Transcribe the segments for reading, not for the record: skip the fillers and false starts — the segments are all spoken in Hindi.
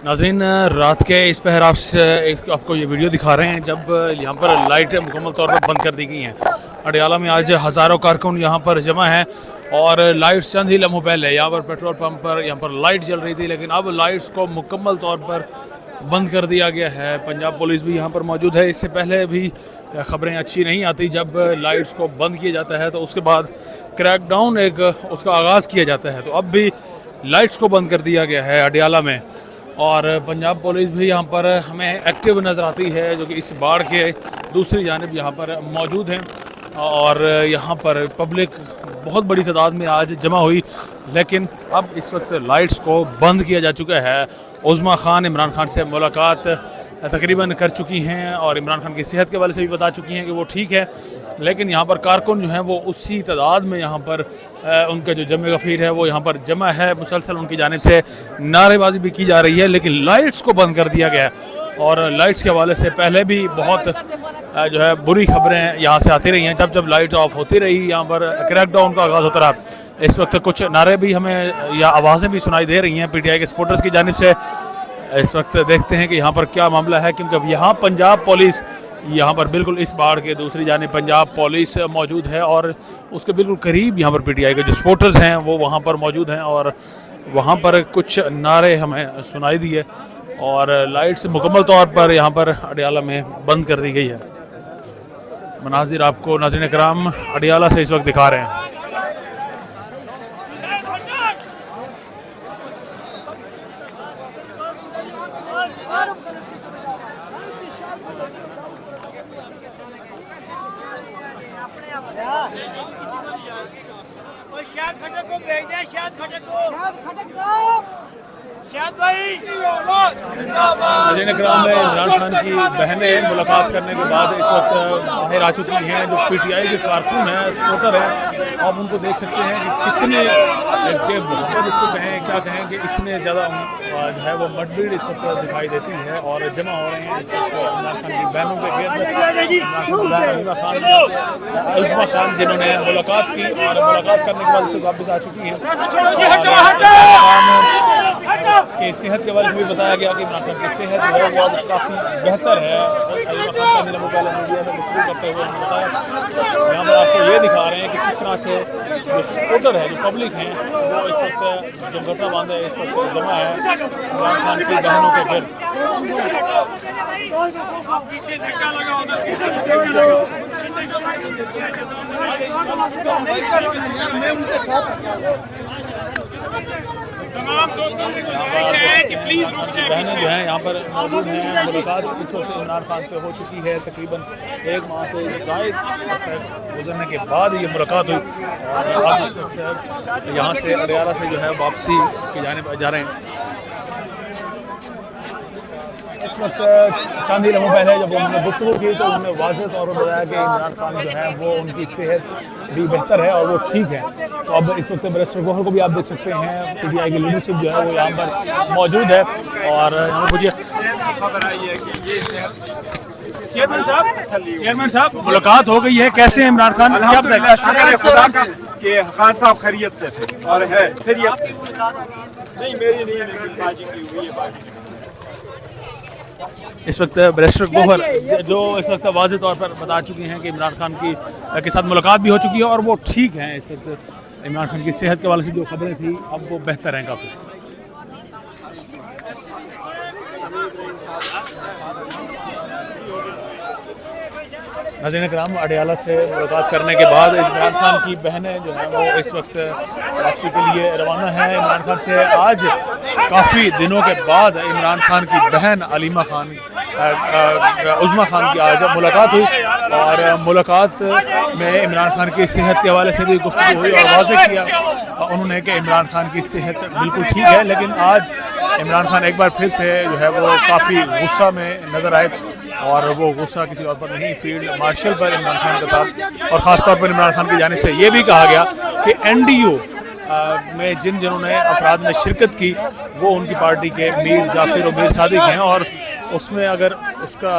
नाज़रीन, रात के इस पहर आपको ये वीडियो दिखा रहे हैं जब यहाँ पर लाइटें मुकम्मल तौर पर बंद कर दी गई हैं। अडियाला में आज हज़ारों कारकुन यहाँ पर जमा हैं और लाइट्स चंद ही लम्हों पहले यहाँ पर पेट्रोल पंप पर यहाँ पर लाइट जल रही थी, लेकिन अब लाइट्स को मुकम्मल तौर पर बंद कर दिया गया है। पंजाब पुलिस भी यहाँ पर मौजूद है। इससे पहले भी ख़बरें अच्छी नहीं आती, जब लाइट्स को बंद किया जाता है तो उसके बाद क्रैकडाउन उसका आगाज़ किया जाता है। तो अब भी लाइट्स को बंद कर दिया गया है अडियाला में, और पंजाब पुलिस भी यहाँ पर हमें एक्टिव नज़र आती है, जो कि इस बाड़ के दूसरी जानिब यहाँ पर मौजूद हैं। और यहाँ पर पब्लिक बहुत बड़ी तादाद में आज जमा हुई, लेकिन अब इस वक्त लाइट्स को बंद किया जा चुका है। उज़्मा खान इमरान खान से मुलाकात तकरीबन कर चुकी हैं और इमरान खान की सेहत के वाले से भी बता चुकी हैं कि वो ठीक है, लेकिन यहाँ पर कारकुन जो हैं वो उसी तादाद में यहाँ पर उनका जो जमे गफ़ीर है वो यहाँ पर जमा है। मुसलसल उनकी जानिब से नारेबाजी भी की जा रही है, लेकिन लाइट्स को बंद कर दिया गया है। और लाइट्स के हवाले से पहले भी बहुत जो है बुरी खबरें यहाँ से आती रही हैं। जब जब लाइट ऑफ होती रही, यहाँ पर क्रैकडाउन का आगाज़ होता रहा। इस वक्त कुछ नारे भी हमें या आवाज़ें भी सुनाई दे रही हैं PTI के सपोर्टर्स की जानिब से। इस वक्त देखते हैं कि यहाँ पर क्या मामला है, क्योंकि अब यहाँ पंजाब पुलिस यहाँ पर बिल्कुल इस बाड़ के दूसरी जानिब पंजाब पुलिस मौजूद है और उसके बिल्कुल करीब यहाँ पर PTI के जो सपोर्टर्स हैं वो वहाँ पर मौजूद हैं और वहाँ पर कुछ नारे हमें सुनाई दिए और लाइट्स मुकम्मल तौर पर यहाँ पर अडियाला में बंद कर दी गई है। मनाजिर आपको नाज़रीन कराम अडियाला से इस वक्त दिखा रहे हैं। नाज़रीन कराम में इमरान खान की बहनें मुलाकात करने के बाद इस वक्त बाहर आ चुकी हैं। जो PTI के कारकुन हैं, सपोर्टर हैं, आप उनको देख सकते हैं कि कितने इसको कहें क्या कहें कि इतने ज़्यादा जो है वो मडभीड़ इस वक्त दिखाई देती है और जमा हो रहे हैं इस वक्त इमरान खान की बहनों के घेर में। उज़्मा खान जिन्होंने मुलाकात की और मुलाकात करने के बाद इसे वापस आ चुकी हैं कि सेहत के बारे में भी बताया गया कि इमरान खान की सेहत जो है वो अब काफ़ी बेहतर है। अलीमा खान चंद दिनों पहले मीडिया में गुफ्तगू करते हुए उन्होंने बताया। यहाँ पर आपको ये दिखा रहे हैं कि किस तरह से जो सपोर्टर है, जो पब्लिक हैं, वो इस वक्त जो घटना बांधे इस वक्त जमा है इमरान खान की बहनों के गिर्द। बहनें जो हैं यहाँ पर मौजूद हैं। मुलाकात इस वक्त इमरान खान से हो चुकी है, तकरीबन 1 माह से ज़ायद अरसा गुजरने के बाद ये मुलाकात हुई और अब इस वक्त यहाँ से अडियाला से जो है वापसी की जानिब जा रहे हैं। इस वक्त चंद ही लम्हों पहले जब उन्होंने गुफ्तगू की तो उन्होंने वाज़ेह तौर पर बताया कि इमरान खान जो है वो उनकी सेहत भी बेहतर है और वो ठीक है। तो अब इस वक्त बैरिस्टर गोहर को भी आप देख सकते हैं, PTI की लीडरशिप जो है वो यहाँ पर मौजूद है। और मुझे चेयरमैन साहब मुलाकात हो गई है, कैसे हैं इमरान खान? क्या बताएंगे? शुक्र है खुदा का कि खान साहब खैरियत से थे और है खैरियत से। नहीं मेरी नहीं, मेरी बाजी की हुई है बाजी। इस वक्त बैरिस्टर गोहर जो इस वक्त वाज़ेह तौर पर बता चुकी हैं कि इमरान खान के साथ मुलाकात भी हो चुकी है और वो ठीक हैं। इस वक्त इमरान खान की सेहत के वाले से जो खबरें थी अब वो बेहतर हैं काफ़ी। नाज़रीन कराम, अडियाला से मुलाकात करने के बाद इमरान खान की बहनें जो हैं वो इस वक्त वापसी के लिए रवाना हैं। इमरान खान से आज काफ़ी दिनों के बाद इमरान खान की बहन अलीमा खान उज़्मा खान की आज मुलाकात हुई और मुलाकात में इमरान खान की सेहत के हवाले से भी गुफ्तगू हुई और वाज़ेह किया उन्होंने कि इमरान खान की सेहत बिल्कुल ठीक है। लेकिन आज इमरान खान एक बार फिर से जो है वो काफ़ी गुस्सा में नज़र आए और वो गुस्सा किसी और पर नहीं, फील्ड मार्शल पर इमरान खान का था। और ख़ास तौर पर इमरान खान की जानिब से ये भी कहा गया कि NDU में जिन्होंने अफराद ने शिरकत की वो उनकी पार्टी के मीर जाफिर और मीर सादिक हैं और उसमें अगर उसका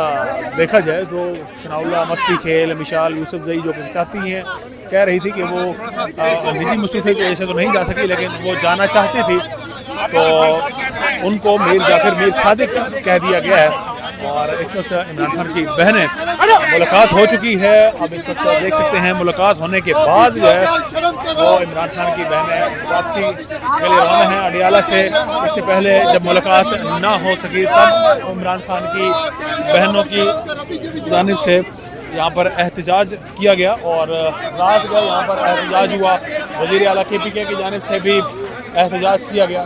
देखा जाए तो सनाउल्लाह मस्ती खेल मिशाल यूसुफ जई जो चाहती हैं, कह रही थी कि वो निजी मुस्तफ़े की वजह से तो नहीं जा सकी लेकिन वो जाना चाहती थी। तो उनको मीर जाफिर मीर सादिक कह दिया गया है। और इस वक्त इमरान खान की बहनें मुलाकात हो चुकी है। अब इस वक्त देख सकते हैं मुलाकात होने के बाद जो है वो इमरान खान की बहनें वापसी के लिए रवाना हैं अडियाला से। इससे पहले जब मुलाकात ना हो सकी तब इमरान खान की बहनों की जानिब से यहाँ पर एहतजाज किया गया और रात गए यहाँ पर एहतजाज हुआ। वज़ीर आला KPK की जानिब से भी एहतजाज किया गया,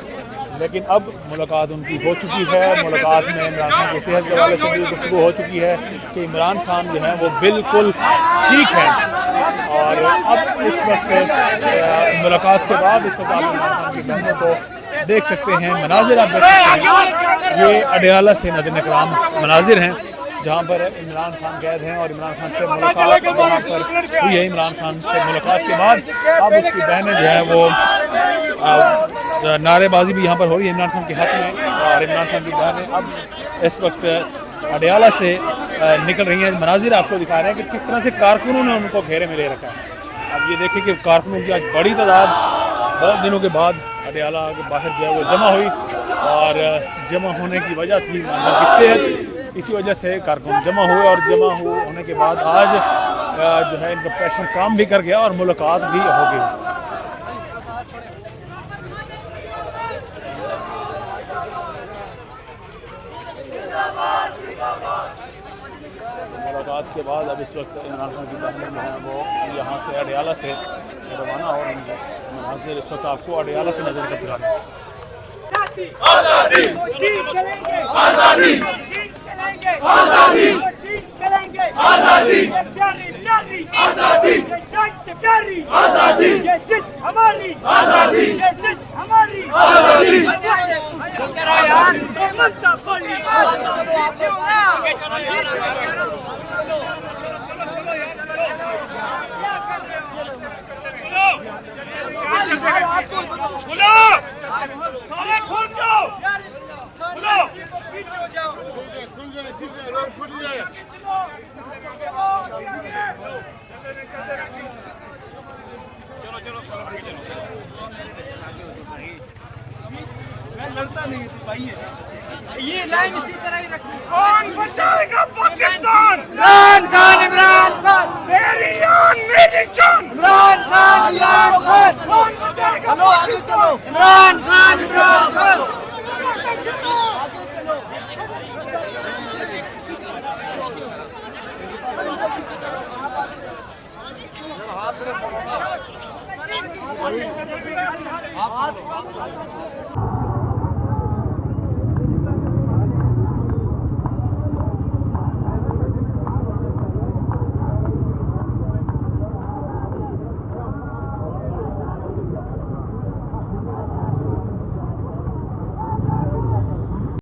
लेकिन अब मुलाकात उनकी हो चुकी है। मुलाकात में इमरान खान की सेहत के हवाले से भी गुफ्तगू हो चुकी है कि इमरान खान जो है वो बिल्कुल ठीक है। और अब इस वक्त मुलाकात के बाद इस वक्त आप इमरान खान की बहनों को देख सकते हैं, मनाजिर आप देख सकते हैं। ये अडियाला से नाज़रीन इकराम मनाजिर हैं जहाँ पर इमरान खान कैद हैं और इमरान खान से मुलाकात वहाँ पर हुई है। इमरान खान से मुलाकात के बाद अब उसकी बहनें जो है वो नारेबाजी भी यहाँ पर हो रही है इमरान खान के हक़ में। और इमरान खान की बहनें अब इस वक्त अडियाला से निकल रही हैं। मनाजिर आपको दिखा रहे हैं कि किस तरह से कारकुनों ने उनको घेरे में ले रखा है। अब ये देखिए कि कारकुनों की आज बड़ी तादाद बहुत दिनों के बाद अडियाला के बाहर जो है वो जमा हुई और जमा होने की वजह थी इमरान खान की सेहत। इसी वजह से कारकुन जमा हुए और जमा होने के बाद आज जो है इनका प्रेशर काम भी कर गया और मुलाकात भी हो गई। मुलाकात के बाद अब इस वक्त इमरान खान की बहनें जो हैं वो यहाँ से अडियाला से रवाना और मनाजिर इस वक्त आपको अडियाला से नजर कर दिखा रहे हैं। आजादी करेंगे आजादी प्यारी प्यारी आजादी ये जान से प्यारी आजादी ये सिर्फ हमारी आजादी ये सिर्फ हमारी आजादी करो यार ममता बोली बोलो सारे खुल जाओ बोलो पीछे हो जाओ मैं लड़ता नहीं थी भाई, ये लाइन इसी तरह ही रखनी। कौन बचाएगा पाकिस्तान? इमरान खान, इमरान खान, मेरी जान मेरी जान, इमरान खान, इमरान खान। कौन बचाएगा? चलो आगे चलो, इमरान खान, इमरान खान। आप